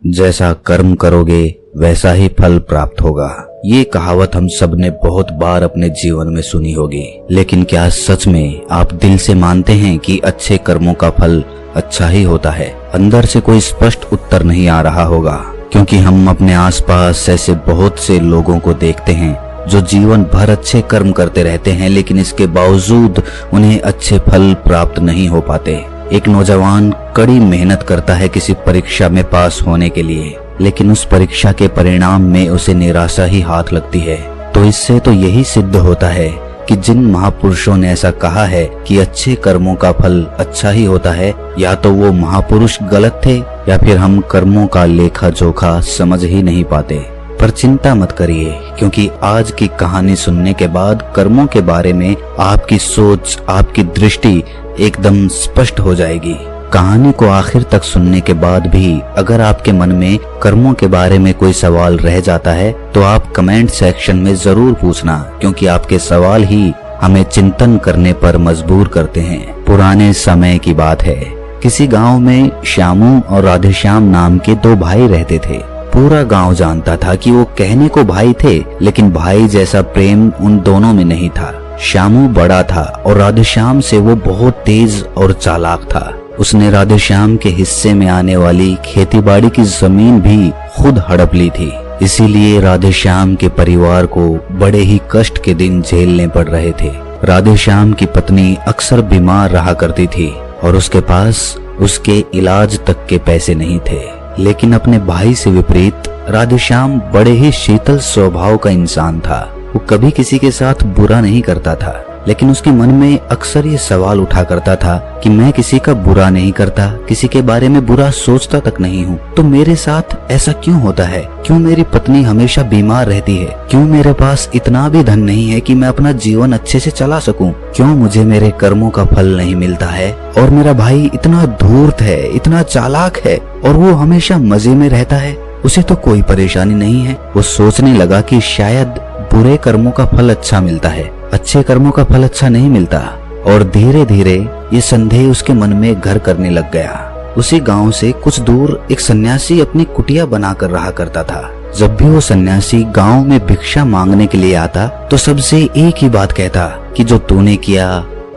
जैसा कर्म करोगे वैसा ही फल प्राप्त होगा। ये कहावत हम सब ने बहुत बार अपने जीवन में सुनी होगी, लेकिन क्या सच में आप दिल से मानते हैं कि अच्छे कर्मों का फल अच्छा ही होता है? अंदर से कोई स्पष्ट उत्तर नहीं आ रहा होगा, क्योंकि हम अपने आसपास ऐसे बहुत से लोगों को देखते हैं जो जीवन भर अच्छे कर्म करते रहते हैं, लेकिन इसके बावजूद उन्हें अच्छे फल प्राप्त नहीं हो पाते। एक नौजवान कड़ी मेहनत करता है किसी परीक्षा में पास होने के लिए, लेकिन उस परीक्षा के परिणाम में उसे निराशा ही हाथ लगती है। तो इससे तो यही सिद्ध होता है कि जिन महापुरुषों ने ऐसा कहा है कि अच्छे कर्मों का फल अच्छा ही होता है, या तो वो महापुरुष गलत थे या फिर हम कर्मों का लेखा जोखा समझ ही नहीं पाते। पर चिंता मत करिए, क्योंकि आज की कहानी सुनने के बाद कर्मों के बारे में आपकी सोच, आपकी दृष्टि एकदम स्पष्ट हो जाएगी। कहानी को आखिर तक सुनने के बाद भी अगर आपके मन में कर्मों के बारे में कोई सवाल रह जाता है तो आप कमेंट सेक्शन में जरूर पूछना, क्योंकि आपके सवाल ही हमें चिंतन करने पर मजबूर करते हैं। पुराने समय की बात है, किसी गांव में श्यामू और राधेश्याम नाम के दो भाई रहते थे। पूरा गांव जानता था कि वो कहने को भाई थे, लेकिन भाई जैसा प्रेम उन दोनों में नहीं था। श्यामू बड़ा था और राधेश्याम से वो बहुत तेज और चालाक था। उसने राधेश्याम के हिस्से में आने वाली खेतीबाड़ी की जमीन भी खुद हड़प ली थी। इसीलिए राधेश्याम के परिवार को बड़े ही कष्ट के दिन झेलने पड़ रहे थे। राधेश्याम की पत्नी अक्सर बीमार रहा करती थी और उसके पास उसके इलाज तक के पैसे नहीं थे। लेकिन अपने भाई से विपरीत राधेश्याम बड़े ही शीतल स्वभाव का इंसान था। वो कभी किसी के साथ बुरा नहीं करता था, लेकिन उसके मन में अक्सर ये सवाल उठा करता था कि मैं किसी का बुरा नहीं करता, किसी के बारे में बुरा सोचता तक नहीं हूँ, तो मेरे साथ ऐसा क्यों होता है? क्यों मेरी पत्नी हमेशा बीमार रहती है? क्यों मेरे पास इतना भी धन नहीं है कि मैं अपना जीवन अच्छे से चला सकूं? क्यों मुझे मेरे कर्मों का फल नहीं मिलता है? और मेरा भाई इतना धूर्त है, इतना चालाक है और वो हमेशा मजे में रहता है, उसे तो कोई परेशानी नहीं है। वो सोचने लगा कि शायद बुरे कर्मों का फल अच्छा मिलता है, अच्छे कर्मों का फल अच्छा नहीं मिलता। और धीरे धीरे ये संदेह उसके मन में घर करने लग गया। उसी गांव से कुछ दूर एक सन्यासी अपनी कुटिया बनाकर रहा करता था। जब भी वो सन्यासी गांव में भिक्षा मांगने के लिए आता तो सबसे एक ही बात कहता कि जो तूने किया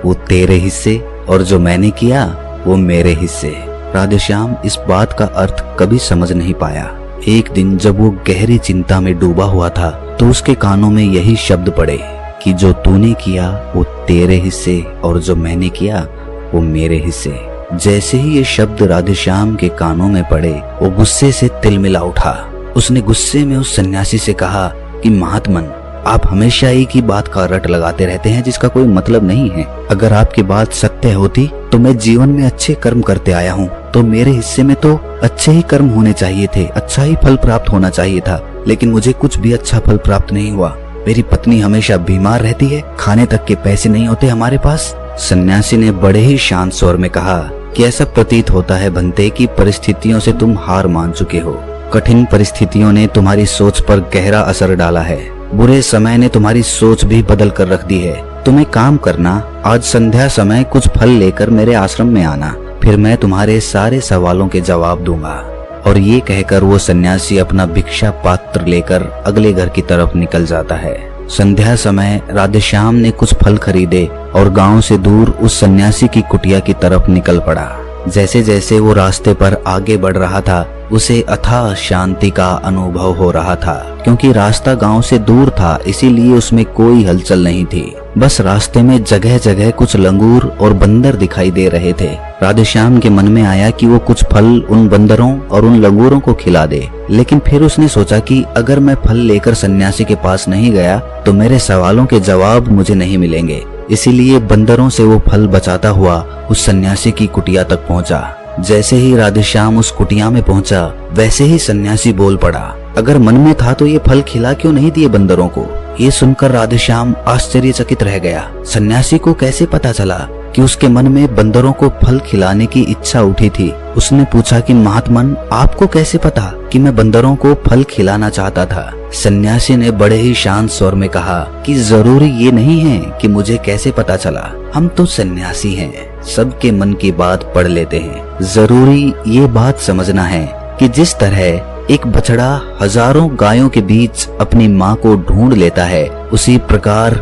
वो तेरे हिस्से और जो मैंने किया वो मेरे हिस्से। राधेश्याम इस बात का अर्थ कभी समझ नहीं पाया। एक दिन जब वो गहरी चिंता में डूबा हुआ था तो उसके कानों में यही शब्द पड़े कि जो तूने किया वो तेरे हिस्से और जो मैंने किया वो मेरे हिस्से। जैसे ही ये शब्द राधेश्याम के कानों में पड़े, वो गुस्से से तिलमिला उठा। उसने गुस्से में उस सन्यासी से कहा कि महात्मन, आप हमेशा एक ही बात का रट लगाते रहते हैं जिसका कोई मतलब नहीं है। अगर आपकी बात सत्य होती तो मैं जीवन में अच्छे कर्म करते आया हूँ, तो मेरे हिस्से में तो अच्छे ही कर्म होने चाहिए थे, अच्छा ही फल प्राप्त होना चाहिए था, लेकिन मुझे कुछ भी अच्छा फल प्राप्त नहीं हुआ। मेरी पत्नी हमेशा बीमार रहती है, खाने तक के पैसे नहीं होते हमारे पास। सन्यासी ने बड़े ही शांत स्वर में कहा कि ऐसा प्रतीत होता है भंते कि परिस्थितियों से तुम हार मान चुके हो। कठिन परिस्थितियों ने तुम्हारी सोच पर गहरा असर डाला है। बुरे समय ने तुम्हारी सोच भी बदल कर रख दी है। तुम एक काम करना, आज संध्या समय कुछ फल लेकर मेरे आश्रम में आना, फिर मैं तुम्हारे सारे सवालों के जवाब दूंगा। और ये कहकर वो सन्यासी अपना भिक्षा पात्र लेकर अगले घर की तरफ निकल जाता है। संध्या समय राधेश्याम ने कुछ फल खरीदे और गांव से दूर उस सन्यासी की कुटिया की तरफ निकल पड़ा। जैसे जैसे वो रास्ते पर आगे बढ़ रहा था, उसे अथाह शांति का अनुभव हो रहा था, क्योंकि रास्ता गांव से दूर था, इसीलिए उसमें कोई हलचल नहीं थी। बस रास्ते में जगह जगह कुछ लंगूर और बंदर दिखाई दे रहे थे। राधेश्याम के मन में आया कि वो कुछ फल उन बंदरों और उन लंगूरों को खिला दे, लेकिन फिर उसने सोचा कि अगर मैं फल लेकर सन्यासी के पास नहीं गया तो मेरे सवालों के जवाब मुझे नहीं मिलेंगे। इसीलिए बंदरों से वो फल बचाता हुआ उस सन्यासी की कुटिया तक पहुंचा। जैसे ही राधेश्याम उस कुटिया में पहुंचा, वैसे ही सन्यासी बोल पड़ा, अगर मन में था तो ये फल खिला क्यों नहीं दिए बंदरों को? ये सुनकर राधेश्याम आश्चर्यचकित रह गया। सन्यासी को कैसे पता चला कि उसके मन में बंदरों को फल खिलाने की इच्छा उठी थी? उसने पूछा कि महात्मन, आपको कैसे पता कि मैं बंदरों को फल खिलाना चाहता था? सन्यासी ने बड़े ही शांत स्वर में कहा कि जरूरी ये नहीं है कि मुझे कैसे पता चला, हम तो सन्यासी हैं, सबके मन की बात पढ़ लेते हैं। जरूरी ये बात समझना है कि जिस तरह एक बछड़ा हजारों गायों के बीच अपनी माँ को ढूंढ लेता है, उसी प्रकार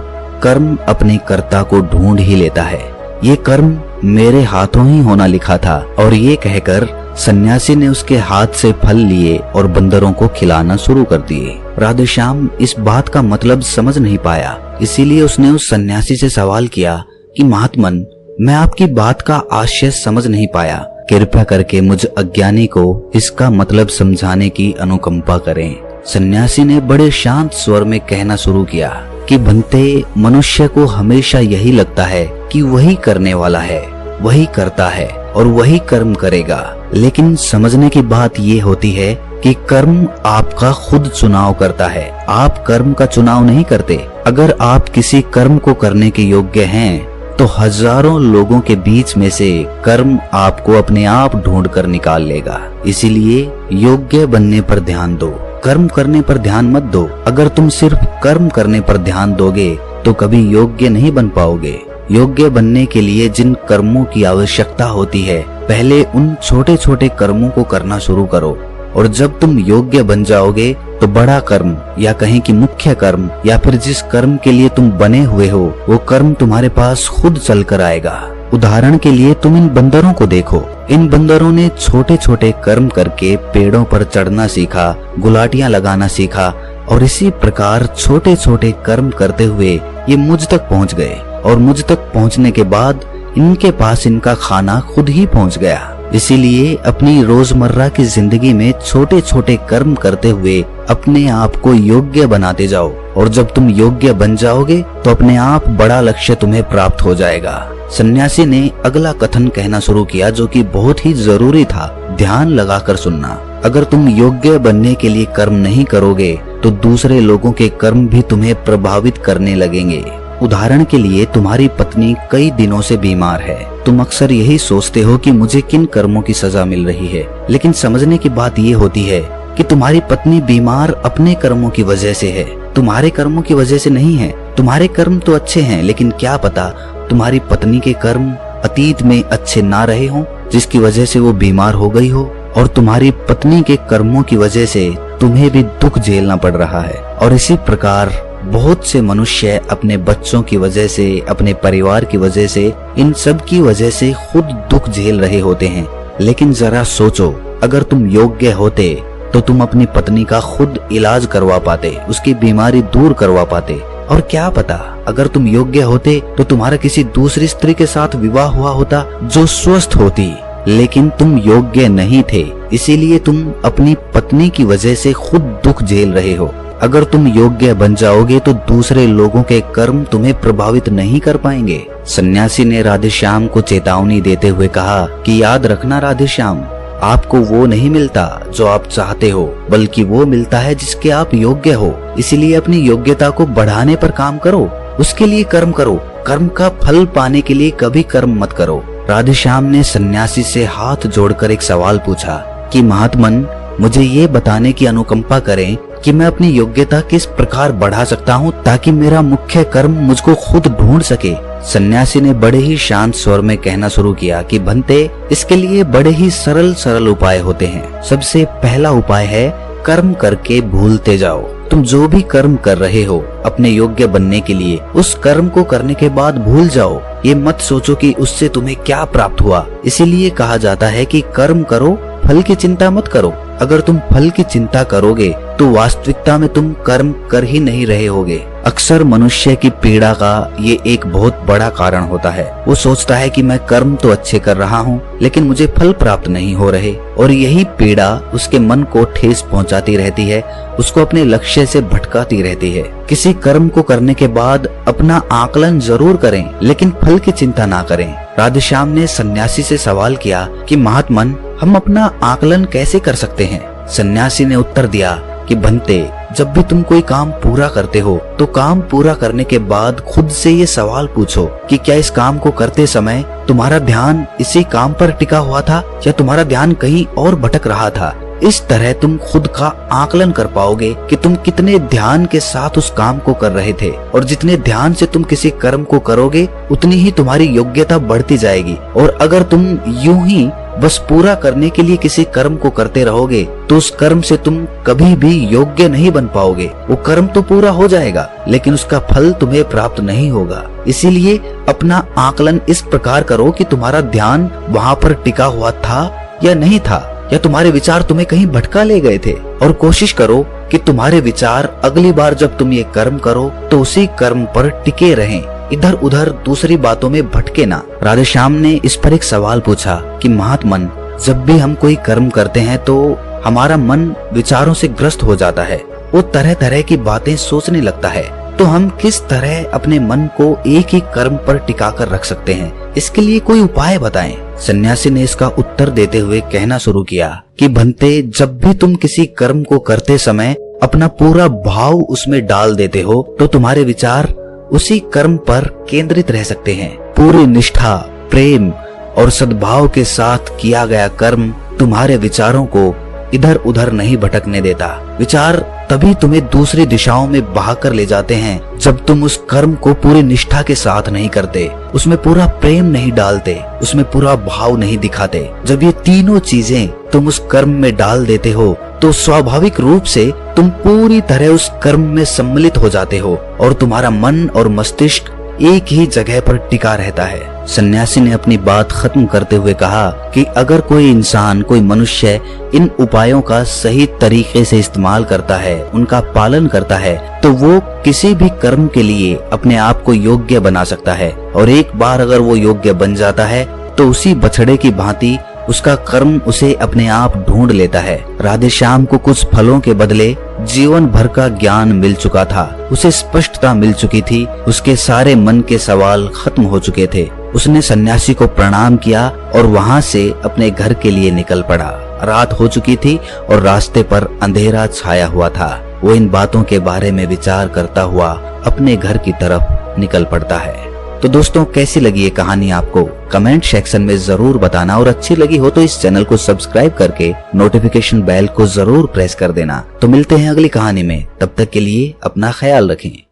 कर्म अपने कर्ता को ढूंढ ही लेता है। ये कर्म मेरे हाथों ही होना लिखा था। और ये कहकर सन्यासी ने उसके हाथ से फल लिए और बंदरों को खिलाना शुरू कर दिए। राधेश्याम इस बात का मतलब समझ नहीं पाया, इसीलिए उसने उस सन्यासी से सवाल किया कि महात्मन, मैं आपकी बात का आशय समझ नहीं पाया, कृपया करके मुझ अज्ञानी को इसका मतलब समझाने की अनुकंपा करें। सन्यासी ने बड़े शांत स्वर में कहना शुरू किया कि बनते, मनुष्य को हमेशा यही लगता है कि वही करने वाला है, वही करता है और वही कर्म करेगा। लेकिन समझने की बात ये होती है कि कर्म आपका खुद चुनाव करता है, आप कर्म का चुनाव नहीं करते। अगर आप किसी कर्म को करने के योग्य हैं तो हजारों लोगों के बीच में से कर्म आपको अपने आप ढूंढ कर निकाल लेगा। इसीलिए योग्य बनने पर ध्यान दो, कर्म करने पर ध्यान मत दो। अगर तुम सिर्फ कर्म करने पर ध्यान दोगे तो कभी योग्य नहीं बन पाओगे। योग्य बनने के लिए जिन कर्मों की आवश्यकता होती है, पहले उन छोटे छोटे कर्मों को करना शुरू करो, और जब तुम योग्य बन जाओगे तो बड़ा कर्म या कहें कि मुख्य कर्म या फिर जिस कर्म के लिए तुम बने हुए हो, वो कर्म तुम्हारे पास खुद चल कर आएगा। उदाहरण के लिए तुम इन बंदरों को देखो। इन बंदरों ने छोटे छोटे कर्म करके पेड़ों पर चढ़ना सीखा, गुलाटियां लगाना सीखा, और इसी प्रकार छोटे छोटे कर्म करते हुए ये मुझ तक पहुंच गए। और मुझ तक पहुंचने के बाद इनके पास इनका खाना खुद ही पहुंच गया। इसीलिए अपनी रोजमर्रा की जिंदगी में छोटे छोटे कर्म करते हुए अपने आप को योग्य बनाते जाओ, और जब तुम योग्य बन जाओगे तो अपने आप बड़ा लक्ष्य तुम्हें प्राप्त हो जाएगा। सन्यासी ने अगला कथन कहना शुरू किया, जो कि बहुत ही जरूरी था। ध्यान लगाकर सुनना। अगर तुम योग्य बनने के लिए कर्म नहीं करोगे तो दूसरे लोगों के कर्म भी तुम्हें प्रभावित करने लगेंगे। उदाहरण के लिए तुम्हारी पत्नी कई दिनों से बीमार है। तुम अक्सर यही सोचते हो कि मुझे किन कर्मों की सजा मिल रही है, लेकिन समझने की बात ये होती है कि तुम्हारी पत्नी बीमार अपने कर्मों की वजह से है, तुम्हारे कर्मों की वजह से नहीं है। तुम्हारे कर्म तो अच्छे हैं, लेकिन क्या पता तुम्हारी पत्नी के कर्म अतीत में अच्छे ना रहे हों, जिसकी वजह से वो बीमार हो गई हो, और तुम्हारी पत्नी के कर्मों की वजह से तुम्हें भी दुख झेलना पड़ रहा है। और इसी प्रकार बहुत से मनुष्य अपने बच्चों की वजह से, अपने परिवार की वजह से, इन सब की वजह से खुद दुख झेल रहे होते हैं। लेकिन जरा सोचो, अगर तुम योग्य होते तो तुम अपनी पत्नी का खुद इलाज करवा पाते, उसकी बीमारी दूर करवा पाते। और क्या पता अगर तुम योग्य होते तो तुम्हारा किसी दूसरी स्त्री के साथ विवाह हुआ होता जो स्वस्थ होती। लेकिन तुम योग्य नहीं थे, इसीलिए तुम अपनी पत्नी की वजह से खुद दुख झेल रहे हो। अगर तुम योग्य बन जाओगे तो दूसरे लोगों के कर्म तुम्हें प्रभावित नहीं कर पाएंगे। सन्यासी ने राधेश्याम को चेतावनी देते हुए कहा कि याद रखना राधेश्याम, आपको वो नहीं मिलता जो आप चाहते हो, बल्कि वो मिलता है जिसके आप योग्य हो। इसीलिए अपनी योग्यता को बढ़ाने पर काम करो, उसके लिए कर्म करो। कर्म का फल पाने के लिए कभी कर्म मत करो। राधेश्याम ने सन्यासी से हाथ जोड़कर एक सवाल पूछा कि महात्मन, मुझे ये बताने की अनुकंपा करें कि मैं अपनी योग्यता किस प्रकार बढ़ा सकता हूँ ताकि मेरा मुख्य कर्म मुझको खुद ढूंढ सके। सन्यासी ने बड़े ही शांत स्वर में कहना शुरू किया कि भंते, इसके लिए बड़े ही सरल सरल उपाय होते हैं। सबसे पहला उपाय है कर्म करके भूलते जाओ। तुम जो भी कर्म कर रहे हो अपने योग्य बनने के लिए, उस कर्म को करने के बाद भूल जाओ। ये मत सोचो कि उससे तुम्हें क्या प्राप्त हुआ। इसीलिए कहा जाता है कि कर्म करो, फल की चिंता मत करो। अगर तुम फल की चिंता करोगे तो वास्तविकता में तुम कर्म कर ही नहीं रहे होगे। अक्सर मनुष्य की पीड़ा का ये एक बहुत बड़ा कारण होता है। वो सोचता है कि मैं कर्म तो अच्छे कर रहा हूँ, लेकिन मुझे फल प्राप्त नहीं हो रहे, और यही पीड़ा उसके मन को ठेस पहुँचाती रहती है, उसको अपने लक्ष्य से भटकाती रहती है। किसी कर्म को करने के बाद अपना आकलन जरूर करें, लेकिन फल की चिंता ना करें। राधेश्याम ने सन्यासी से सवाल किया कि महात्मन, हम अपना आकलन कैसे कर सकते हैं? सन्यासी ने उत्तर दिया कि भंते, जब भी तुम कोई काम पूरा करते हो तो काम पूरा करने के बाद खुद से ये सवाल पूछो कि क्या इस काम को करते समय तुम्हारा ध्यान इसी काम पर टिका हुआ था या तुम्हारा ध्यान कहीं और भटक रहा था। इस तरह तुम खुद का आकलन कर पाओगे कि तुम कितने ध्यान के साथ उस काम को कर रहे थे, और जितने ध्यान से तुम किसी कर्म को करोगे उतनी ही तुम्हारी योग्यता बढ़ती जाएगी। और अगर तुम यूं ही बस पूरा करने के लिए किसी कर्म को करते रहोगे तो उस कर्म से तुम कभी भी योग्य नहीं बन पाओगे। वो कर्म तो पूरा हो जाएगा लेकिन उसका फल तुम्हें प्राप्त नहीं होगा। इसीलिए अपना आकलन इस प्रकार करो कि तुम्हारा ध्यान वहाँ पर टिका हुआ था या नहीं था, या तुम्हारे विचार तुम्हें कहीं भटका ले गए थे। और कोशिश करो कि तुम्हारे विचार अगली बार जब तुम ये कर्म करो तो उसी कर्म पर टिके रहें, इधर उधर दूसरी बातों में भटके ना। राधेश्याम ने इस पर एक सवाल पूछा कि महात्मन, जब भी हम कोई कर्म करते हैं तो हमारा मन विचारों से ग्रस्त हो जाता है, वो तरह तरह की बातें सोचने लगता है, तो हम किस तरह अपने मन को एक ही कर्म पर टिका कर रख सकते हैं? इसके लिए कोई उपाय बताएं। सन्यासी ने इसका उत्तर देते हुए कहना शुरू किया कि भंते, जब भी तुम किसी कर्म को करते समय अपना पूरा भाव उसमें डाल देते हो तो तुम्हारे विचार उसी कर्म पर केंद्रित रह सकते हैं। पूरी निष्ठा, प्रेम और सद्भाव के साथ किया गया कर्म तुम्हारे विचारों को इधर उधर नहीं भटकने देता। विचार तभी तुम्हें दूसरी दिशाओं में बहाकर ले जाते हैं जब तुम उस कर्म को पूरी निष्ठा के साथ नहीं करते, उसमें पूरा प्रेम नहीं डालते, उसमें पूरा भाव नहीं दिखाते। जब ये तीनों चीजें तुम उस कर्म में डाल देते हो तो स्वाभाविक रूप से तुम पूरी तरह उस कर्म में सम्मिलित हो जाते हो और तुम्हारा मन और मस्तिष्क एक ही जगह पर टिका रहता है। सन्यासी ने अपनी बात खत्म करते हुए कहा कि अगर कोई इंसान, कोई मनुष्य इन उपायों का सही तरीके से इस्तेमाल करता है, उनका पालन करता है, तो वो किसी भी कर्म के लिए अपने आप को योग्य बना सकता है। और एक बार अगर वो योग्य बन जाता है तो उसी बछड़े की भांति उसका कर्म उसे अपने आप ढूंढ लेता है। राधेश्याम को कुछ फलों के बदले जीवन भर का ज्ञान मिल चुका था, उसे स्पष्टता मिल चुकी थी, उसके सारे मन के सवाल खत्म हो चुके थे। उसने सन्यासी को प्रणाम किया और वहां से अपने घर के लिए निकल पड़ा। रात हो चुकी थी और रास्ते पर अंधेरा छाया हुआ था। वो इन बातों के बारे में विचार करता हुआ अपने घर की तरफ निकल पड़ता है। तो दोस्तों, कैसी लगी ये कहानी आपको? कमेंट सेक्शन में जरूर बताना, और अच्छी लगी हो तो इस चैनल को सब्सक्राइब करके नोटिफिकेशन बेल को जरूर प्रेस कर देना। तो मिलते हैं अगली कहानी में, तब तक के लिए अपना ख्याल रखें।